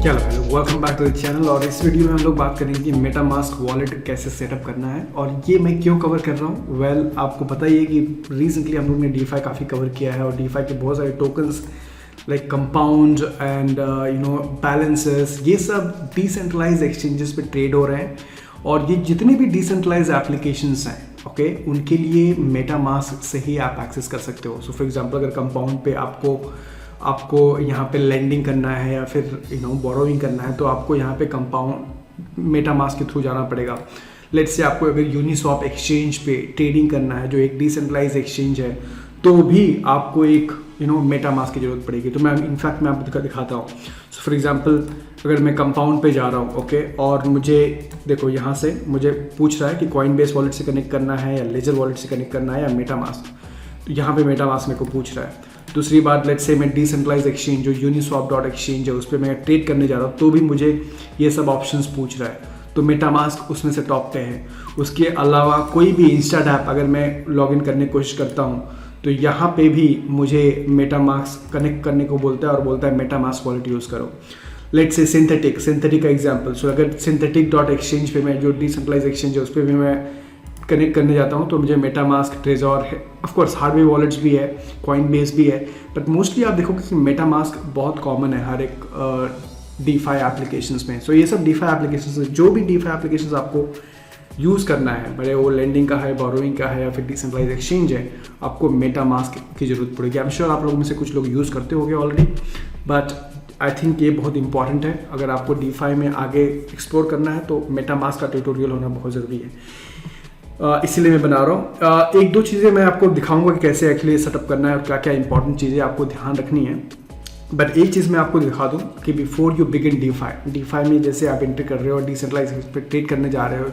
चलो hello, welcome back to the channel. और इस वीडियो में हम लोग बात करेंगे कि मेटामास्क वॉलेट कैसे सेटअप करना है। और ये मैं क्यों कवर कर रहा हूँ, वेल आपको पता ही है कि रिसेंटली हम लोग ने डीफाई काफ़ी कवर किया है और डीफाई के बहुत सारे tokens like compound and balances, ये सब डिसेंट्रलाइज एक्सचेंजेस पे ट्रेड हो रहे हैं। और ये जितने भी डिसेंट्रलाइज एप्लीकेशंस हैं ओके उनके लिए मेटामास्क से ही आप एक्सेस कर सकते हो। सो फॉर एग्जांपल अगर कंपाउंड पे आपको यहाँ पे लेंडिंग करना है या फिर बोरोइंग करना है तो आपको यहाँ पे कंपाउंड मेटामास्क के थ्रू जाना पड़ेगा। लेट्स से आपको अगर यूनिस्वैप एक्सचेंज पे ट्रेडिंग करना है जो एक डिसेंट्रलाइज एक्सचेंज है तो भी आपको एक मेटामास्क की जरूरत पड़ेगी। तो मैं इनफैक्ट मैं आपको दिखाता हूँ। सो फॉर एग्जांपल अगर मैं कंपाउंड पे जा रहा हूँ ओके और मुझे देखो यहाँ से मुझे पूछ रहा है कि कॉइनबेस वॉलेट से कनेक्ट करना है या लेजर वॉलेट से कनेक्ट करना है या मेटामास्क, तो यहाँ पे मेटामास्क मेरे को पूछ रहा है। दूसरी बात, लेट्स से मैं डिसेंट्रलाइज एक्सचेंज जो uniswap.exchange है उस पर मैं ट्रेड करने जा रहा हूँ तो भी मुझे ये सब ऑप्शंस पूछ रहा है, तो मेटामास्क उसमें से टॉप पे है। उसके अलावा कोई भी इंस्टेंट ऐप अगर मैं लॉगिन करने की कोशिश करता हूँ तो यहाँ पे भी मुझे मेटामास्क कनेक्ट करने को बोलता है और बोलता है मेटामास्क वॉलेट यूज़ करो। लेट्स से सिंथेटिक का एग्जाम्पल, सो अगर synthetic.exchange पे मैं जो डिसेंट्रलाइज एक्सचेंज है उस पर भी मैं कनेक्ट करने जाता हूँ तो मुझे मेटामास्क, ट्रेजर है, ऑफकोर्स हार्डवेयर वॉलेट्स भी है, कॉइनबेस भी है, बट मोस्टली आप देखोगे कि मेटामास्क बहुत कॉमन है हर एक डीफाई एप्लीकेशंस में। सो ये सब डीफाई एप्लीकेशंस, जो भी डीफाई एप्लीकेशंस आपको यूज़ करना है, भले वो लेंडिंग का है, बोरोइंग का है या फिर डिसेंट्रलाइज एक्सचेंज है, आपको मेटामास्क की जरूरत पड़ेगी। आई एम श्योर आप लोगों में से कुछ लोग यूज़ करते होंगे ऑलरेडी, बट आई थिंक ये बहुत इंपॉर्टेंट है। अगर आपको डीफाई में आगे एक्सप्लोर करना है तो मेटामास्क का ट्यूटोरियल होना बहुत ज़रूरी है, इसीलिए मैं बना रहा हूँ। एक दो चीज़ें मैं आपको दिखाऊंगा कि कैसे एक्चुअली सेटअप करना है और क्या क्या इंपॉर्टेंट चीज़ें आपको ध्यान रखनी है। बट एक चीज़ मैं आपको दिखा दूँ कि बिफोर यू बिगिन डीफाई में जैसे आप एंट्री कर रहे हो और डिसेंट्रलाइज पे ट्रेड करने जा रहे हो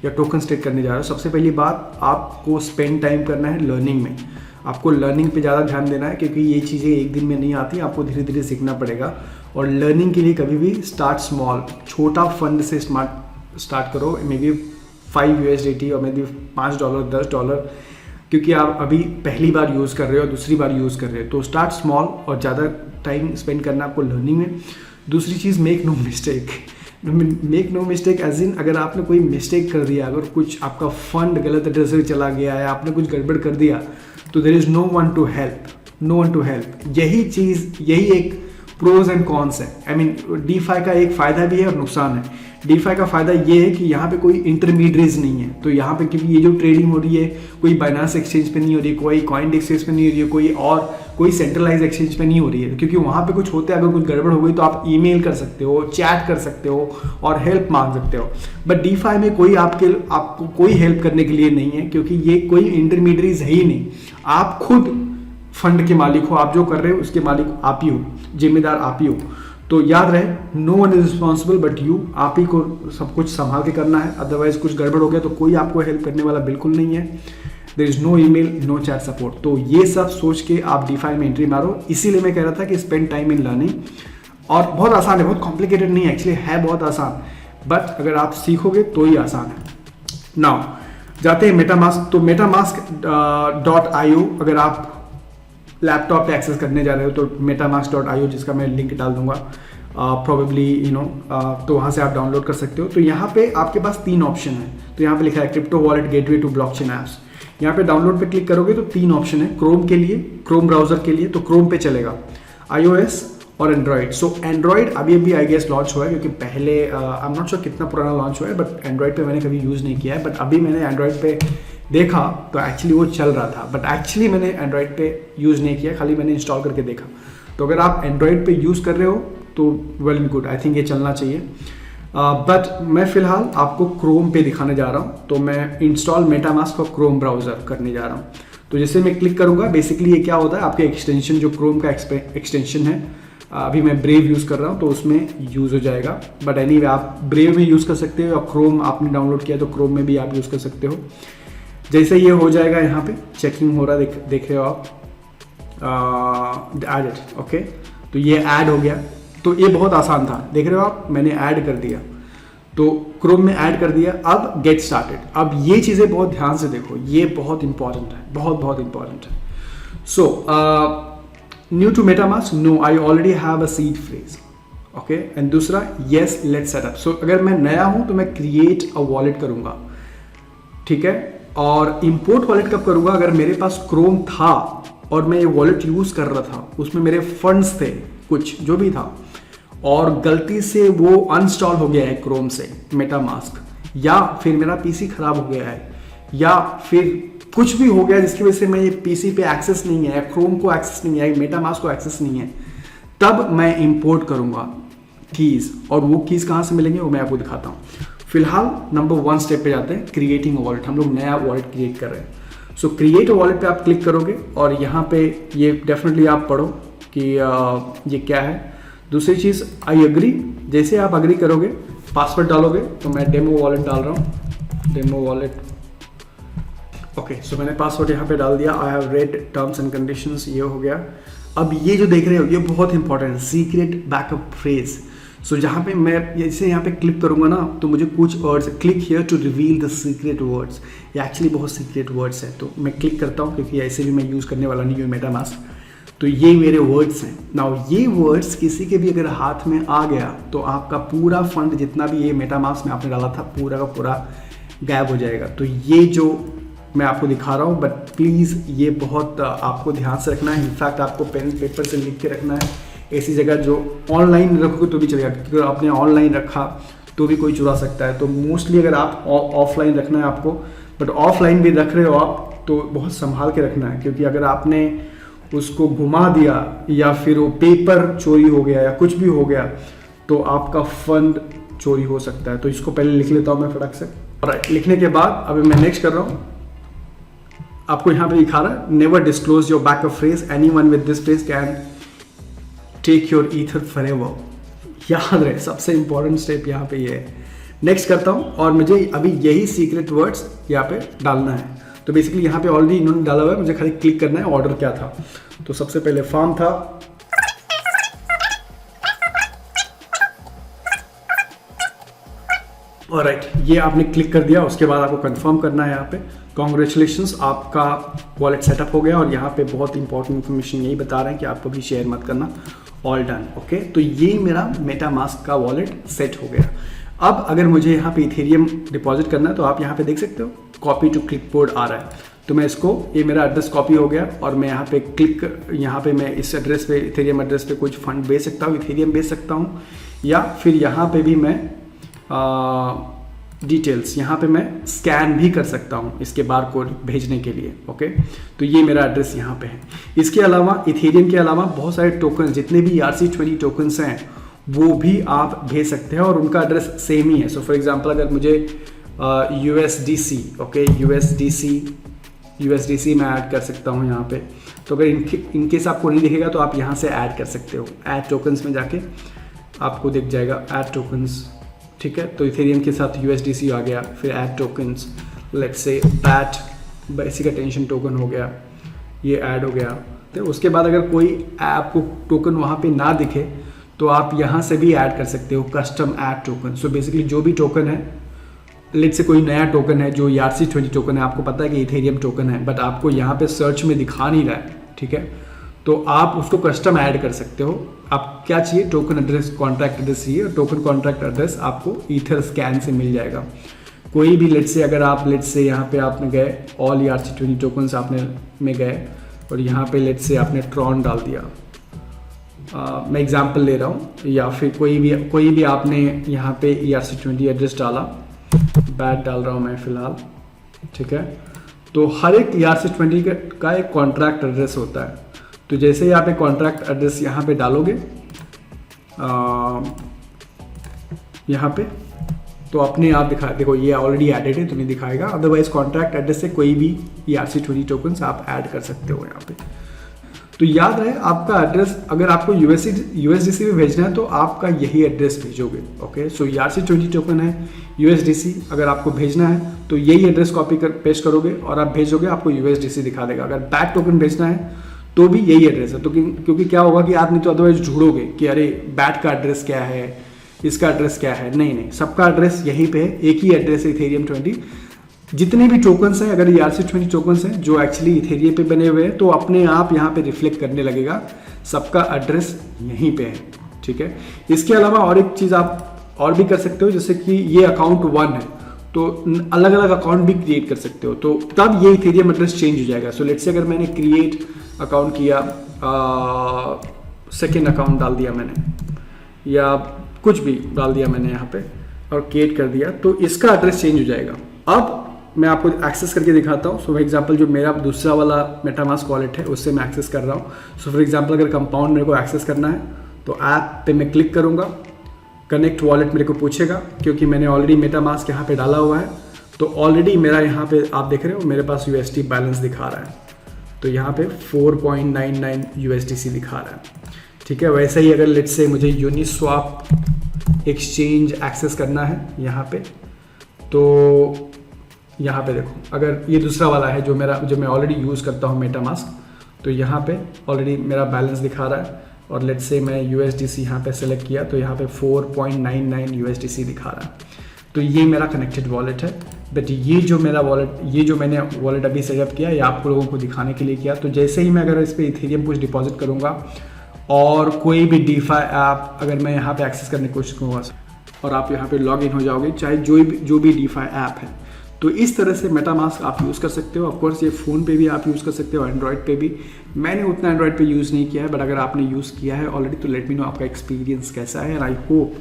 या टोकन ट्रेड करने जा रहे हो, सबसे पहली बात आपको स्पेंड टाइम करना है लर्निंग में। आपको लर्निंग पे ज़्यादा ध्यान देना है क्योंकि ये चीज़ें एक दिन में नहीं आती, आपको धीरे धीरे सीखना पड़ेगा। और लर्निंग के लिए कभी भी स्टार्ट स्मॉल, छोटा फंड से स्टार्ट करो, मे बी $5 और मे बी $5, $10, क्योंकि आप अभी पहली बार यूज़ कर रहे हो, दूसरी बार यूज़ कर रहे हो, तो स्टार्ट स्मॉल और ज़्यादा टाइम स्पेंड करना आपको लर्निंग में। दूसरी चीज़, make no mistake as in अगर आपने कोई मिस्टेक कर दिया, अगर कुछ आपका फंड गलत एड्रेस से चला गया है, आपने कुछ गड़बड़ कर दिया तो there is no one to help. यही एक प्रोज एंड कॉन्स है। आई मीन डीफाई का एक फ़ायदा भी है और नुकसान है। डीफाई का फ़ायदा ये है कि यहाँ पे कोई इंटरमीडिएट्स नहीं है, तो यहाँ पे क्योंकि ये जो ट्रेडिंग हो रही है कोई बाइनांस एक्सचेंज पे नहीं हो रही है, कोई कॉइनडेक्स पे नहीं हो रही है, कोई सेंट्रलाइज एक्सचेंज पे नहीं हो रही है, क्योंकि वहाँ पे कुछ होता है, अगर कुछ गड़बड़ हो गई तो आप ईमेल कर सकते हो, चैट कर सकते हो और हेल्प मांग सकते हो। बट डीफाई में कोई आपको कोई हेल्प करने के लिए नहीं है क्योंकि ये कोई इंटरमीडिएट्स है ही नहीं। आप खुद फंड के मालिक हो, आप जो कर रहे हो उसके मालिक आप ही हो, जिम्मेदार आप ही हो। तो याद रहे, no one is responsible but you, आप ही को सब कुछ संभाल के करना है। अदरवाइज कुछ गड़बड़ हो गया तो कोई आपको हेल्प करने वाला बिल्कुल नहीं है। There is no email, no chat support. तो ये सब सोच के आप डीफाई में एंट्री मारो। इसीलिए मैं कह रहा था कि स्पेंड टाइम इन लर्निंग। और बहुत आसान है, बहुत कॉम्प्लिकेटेड नहीं है, एक्चुअली है बहुत आसान, बट अगर आप सीखोगे तो ही आसान है। नाउ जाते हैं मेटामास्क। तो metamask.io अगर आप लैपटॉप पे एक्सेस करने जा रहे हो तो metamask.io, जिसका मैं लिंक डाल दूंगा प्रोबेबली तो वहाँ से आप डाउनलोड कर सकते हो। तो यहाँ पे आपके पास 3 ऑप्शन है। तो यहाँ पे लिखा है crypto wallet gateway to blockchain apps. यहाँ पे डाउनलोड पे क्लिक करोगे तो 3 ऑप्शन है। क्रोम के लिए, क्रोम ब्राउजर के लिए तो क्रोम पे चलेगा, iOS और एंड्रॉइड। सो एंड्रॉइड अभी आई गेस लॉन्च हुआ है, क्योंकि पहले आई एम नॉट श्योर कितना पुराना लॉन्च हुआ है, बट एंड्रॉइड पे मैंने कभी यूज़ नहीं किया है। बट अभी मैंने एंड्रॉइड पे देखा तो एक्चुअली वो चल रहा था, बट एक्चुअली मैंने एंड्रॉइड पे यूज़ नहीं किया, खाली मैंने इंस्टॉल करके देखा। तो अगर आप एंड्रॉइड पे यूज़ कर रहे हो तो well and good, I think ये चलना चाहिए। बट मैं फ़िलहाल आपको क्रोम पे दिखाने जा रहा हूँ। तो मैं install MetaMask for Chrome browser करने जा रहा हूँ। तो जैसे मैं क्लिक करूँगा, बेसिकली ये क्या होता है, आपके एक्सटेंशन जो क्रोम का एक्सटेंशन है, अभी मैं ब्रेव यूज़ कर रहा हूँ तो उसमें यूज़ हो जाएगा। बट एनीवे आप ब्रेव में यूज़ कर सकते हो और क्रोम आपने डाउनलोड किया तो क्रोम में भी आप यूज़ कर सकते हो। जैसे ये हो जाएगा, यहाँ पे चेकिंग हो रहा है, देख रहे हो आप, ऐड इट ओके। तो ये ऐड हो गया। तो ये बहुत आसान था, देख रहे हो आप, मैंने ऐड कर दिया, तो क्रोम में ऐड कर दिया। अब गेट स्टार्टेड। अब ये चीज़ें बहुत ध्यान से देखो, ये बहुत इंपॉर्टेंट है, बहुत इंपॉर्टेंट है। So new to MetaMask, no I already have a seed phrase okay. And दूसरा येस लेट्स सेटअप। सो अगर मैं नया हूँ तो मैं क्रिएट अ वॉलेट करूँगा, ठीक है। और इंपोर्ट वॉलेट कब करूँगा? अगर मेरे पास क्रोम था और मैं ये वॉलेट यूज़ कर रहा था, उसमें मेरे फंड्स थे कुछ जो भी था, और गलती से वो अनस्टॉल हो गया है क्रोम से मेटामास्क, या फिर मेरा पीसी खराब हो गया है, या फिर कुछ भी हो गया जिसकी वजह से मैं ये पीसी पे एक्सेस नहीं है, क्रोम को एक्सेस नहीं है, मेटामास्क को एक्सेस नहीं है, तब मैं इंपोर्ट करूँगा कीज़। और वो कीज़ कहाँ से मिलेंगे वो मैं आपको दिखाता हूँ। फिलहाल नंबर 1 स्टेप पे जाते हैं, क्रिएटिंग वॉलेट। हम लोग नया वॉलेट क्रिएट कर रहे हैं। सो क्रिएट वॉलेट पे आप क्लिक करोगे और यहाँ पे ये डेफिनेटली आप पढ़ो कि ये क्या है। दूसरी चीज़ आई एग्री, जैसे आप अग्री करोगे पासवर्ड डालोगे, तो मैं डेमो वॉलेट डाल रहा हूँ, डेमो वॉलेट। ओके, सो मैंने पासवर्ड यहाँ पे डाल दिया। I have read terms and conditions, ये हो गया। अब ये जो देख रहे हो ये बहुत इंपॉर्टेंट है, सीक्रेट बैकअप फ्रेज। सो जहाँ पे मैं जैसे यहाँ पे क्लिक करूँगा ना, तो मुझे कुछ words, click here to reveal the secret words, ये एक्चुअली बहुत सीक्रेट वर्ड्स है। तो मैं क्लिक करता हूँ क्योंकि ऐसे भी मैं यूज़ करने वाला नहीं हूँ मेटामास्क। तो ये मेरे वर्ड्स हैं। नाउ ये वर्ड्स किसी के भी अगर हाथ में आ गया तो आपका पूरा फंड जितना भी ये मेटामास्क में आपने डाला था पूरा का पूरा गायब हो जाएगा। तो ये जो मैं आपको दिखा रहा हूँ, बट प्लीज़ ये बहुत आपको ध्यान से रखना है। इनफैक्ट आपको पेन पेपर से लिख के रखना है, ऐसी जगह जो ऑनलाइन रखोगे तो भी चलेगा, क्योंकि आपने ऑनलाइन रखा तो भी कोई चुरा सकता है। तो मोस्टली अगर आप ऑफलाइन रखना है आपको, बट ऑफलाइन भी रख रहे हो आप तो बहुत संभाल के रखना है, क्योंकि अगर आपने उसको घुमा दिया या फिर वो पेपर चोरी हो गया या कुछ भी हो गया तो आपका फंड चोरी हो सकता है। तो इसको पहले लिख लेता हूँ मैं फटाक से। राइट, लिखने के बाद अभी मैं नेक्स्ट कर रहा हूँ। आपको यहाँ पे दिखा रहा है never disclose your backup phrase, anyone with this phrase can take your ether forever. याद रहे, सबसे इंपॉर्टेंट स्टेप यहाँ पे ये है। नेक्स्ट करता हूँ और मुझे अभी यही सीक्रेट वर्ड्स यहाँ पे डालना है। तो बेसिकली यहाँ पे ऑलरेडी इन्होंने डाला हुआ है, मुझे खाली क्लिक करना है। ऑर्डर क्या था? तो सबसे पहले फार्म था, ऑलराइट, ये आपने क्लिक कर दिया। उसके बाद आपको कंफर्म करना है यहाँ पे। कॉन्ग्रेचुलेशंस, आपका वॉलेट सेटअप हो गया। और यहाँ पे बहुत इंपॉर्टेंट इन्फॉर्मेशन यही बता रहे हैं कि आपको भी शेयर मत करना, ऑल डन। ओके, तो ये मेरा मेटामास्क का वॉलेट सेट हो गया। अब अगर मुझे यहाँ पे इथेरियम डिपॉजिट करना है तो आप यहाँ पे देख सकते हो कॉपी टू क्लिपबोर्ड आ रहा है। तो मैं इसको, ये मेरा एड्रेस कॉपी हो गया और मैं यहाँ पे क्लिक, यहाँ पे मैं इस एड्रेस पे, इथेरियम एड्रेस पे कुछ फंड भेज सकता हूँ, इथेरियम भेज सकता हूँ, या फिर यहाँ पे भी मैं डिटेल्स यहाँ पे मैं स्कैन भी कर सकता हूँ इसके बार कोड भेजने के लिए। ओके, तो ये मेरा एड्रेस यहाँ पे है। इसके अलावा इथेरियम के अलावा बहुत सारे टोकन, जितने भी ERC20 टोकन्स हैं वो भी आप भेज सकते हैं और उनका एड्रेस सेम ही है। सो फॉर एग्जांपल अगर मुझे USDC, ओके, USDC मैं ऐड कर सकता हूँ यहाँ पे। तो अगर इनकेस आपको नहीं दिखेगा तो आप यहाँ से ऐड कर सकते हो। ऐड टोकन्स में जाके आपको दिख जाएगा ऐड टोकन्स, ठीक है। तो इथेरियम के साथ USDC आ गया, फिर add tokens, let's say BAT, basic attention token हो गया, ये ऐड हो गया। तो उसके बाद अगर कोई आपको टोकन वहाँ पे ना दिखे तो आप यहाँ से भी ऐड कर सकते हो, custom add token. So basically जो भी टोकन है, लेट्स से कोई नया टोकन है जो ERC20 टोकन है, आपको पता है कि इथेरियम टोकन है, बट आपको यहाँ पे सर्च में दिखा नहीं रहा है, ठीक है, तो आप उसको कस्टम ऐड कर सकते हो। आप क्या चाहिए? टोकन एड्रेस, कॉन्ट्रैक्ट एड्रेस चाहिए। टोकन कॉन्ट्रैक्ट एड्रेस आपको ईथर स्कैन से मिल जाएगा। कोई भी लेट्स से अगर आप लेट्स से यहाँ पे आपने गए ऑल ERC20 टोकन्स आपने में गए और यहाँ पे लेट्स से आपने ट्रॉन डाल दिया, मैं एग्जांपल ले रहा हूँ, या फिर कोई भी आपने यहाँ पे ERC20 एड्रेस डाला, BAT डाल रहा हूँ मैं फिलहाल, ठीक है। तो हर एक ERC20 का एक कॉन्ट्रैक्ट एड्रेस होता है। तो जैसे ही आप एक कॉन्ट्रैक्ट एड्रेस यहाँ पे डालोगे यहाँ पे, तो अपने आप देखो ये ऑलरेडी एडेड है तो नहीं दिखाएगा। अदरवाइज कॉन्ट्रैक्ट एड्रेस से कोई भी ERC20 टोकन्स आप ऐड कर सकते हो यहाँ पे। तो याद रहे, आपका एड्रेस अगर आपको USDC में भेजना है तो आपका यही एड्रेस भेजोगे। ओके, सो ERC20 टोकन है, USDC अगर आपको भेजना है तो यही एड्रेस कॉपी कर पेस्ट करोगे और आप भेजोगे, आपको USDC दिखा देगा। अगर BAT टोकन भेजना है तो भी यही एड्रेस है। तो क्योंकि क्या होगा कि आप नहीं तो अदरवाइज ढूंढोगे कि अरे BAT का एड्रेस क्या है, इसका एड्रेस क्या है। नहीं, सबका एड्रेस यहीं पे है, एक ही एड्रेस है इथेरियम 20। जितने भी टोकन्स हैं, अगर ERC20 टोकन्स हैं जो एक्चुअली इथेरियम पे बने हुए हैं, तो अपने आप यहाँ पे रिफ्लेक्ट करने लगेगा, सबका एड्रेस यहीं पे है, ठीक है। इसके अलावा और एक चीज़ आप और भी कर सकते हो, जैसे कि ये अकाउंट 1 है तो अलग अलग अकाउंट भी क्रिएट कर सकते हो, तो तब ये इथेरियम एड्रेस चेंज हो जाएगा। सो लेट्स से अगर मैंने क्रिएट अकाउंट किया, सेकेंड अकाउंट डाल दिया मैंने या कुछ भी डाल दिया मैंने यहाँ पे और क्रिएट कर दिया, तो इसका एड्रेस चेंज हो जाएगा। अब मैं आपको एक्सेस करके दिखाता हूँ। सो फॉर एग्जांपल जो मेरा दूसरा वाला मेटामास्क वॉलेट है उससे मैं एक्सेस कर रहा हूँ। सो फॉर एग्जांपल अगर कंपाउंड मेरे को एक्सेस करना है तो ऐप पे मैं क्लिक करूँगा, कनेक्ट वॉलेट मेरे को पूछेगा क्योंकि मैंने ऑलरेडी मेटामास्क यहाँ पे डाला हुआ है, तो ऑलरेडी मेरा यहाँ पे आप देख रहे हो मेरे पास USD बैलेंस दिखा रहा है, तो यहाँ पे 4.99 USDC दिखा रहा है, ठीक है। वैसे ही अगर लेट्स से मुझे यूनिस्वैप एक्सचेंज एक्सेस करना है यहाँ पे, तो यहाँ पे देखो अगर ये दूसरा वाला है जो मैं ऑलरेडी यूज़ करता हूँ मेटामास्क, तो यहाँ पे ऑलरेडी मेरा बैलेंस दिखा रहा है और लेट्स से मैं USDC यहाँ पे सेलेक्ट किया तो यहाँ पे 4.99 USDC दिखा रहा है, तो ये मेरा कनेक्टेड वॉलेट है। बट ये जो मेरा वॉलेट, ये जो मैंने वॉलेट अभी सेटअप किया ये आप लोगों को दिखाने के लिए किया, तो जैसे ही मैं अगर इस पर इथेरियम कुछ डिपॉजिट करूँगा और कोई भी DeFi ऐप अगर मैं यहाँ पे एक्सेस करने की कोशिश करूँगा और आप यहाँ पे लॉग इन हो जाओगे, चाहे जो भी DeFi ऐप है, तो इस तरह से मेटामास्क आप यूज़ कर सकते हो। ऑफकोर्स ये फ़ोन पे भी आप यूज़ कर सकते हो, एंड्रॉयड पे भी। मैंने उतना एंड्रॉयड पे यूज़ नहीं किया है, बट अगर आपने यूज़ किया है ऑलरेडी तो लेट मी नो आपका एक्सपीरियंस कैसा है। एंड आई होप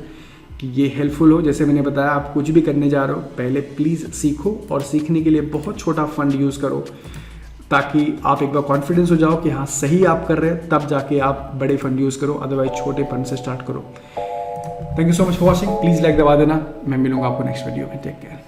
कि ये हेल्पफुल हो। जैसे मैंने बताया, आप कुछ भी करने जा रहे हो पहले प्लीज़ सीखो, और सीखने के लिए बहुत छोटा फंड यूज़ करो ताकि आप एक बार कॉन्फिडेंस हो जाओ कि हाँ सही आप कर रहे हैं, तब जाके आप बड़े फंड यूज़ करो, अदरवाइज छोटे फंड से स्टार्ट करो। Thank you so much for watching. Please like दबा देना। मैं मिलूंगा आपको नेक्स्ट वीडियो में। Take care.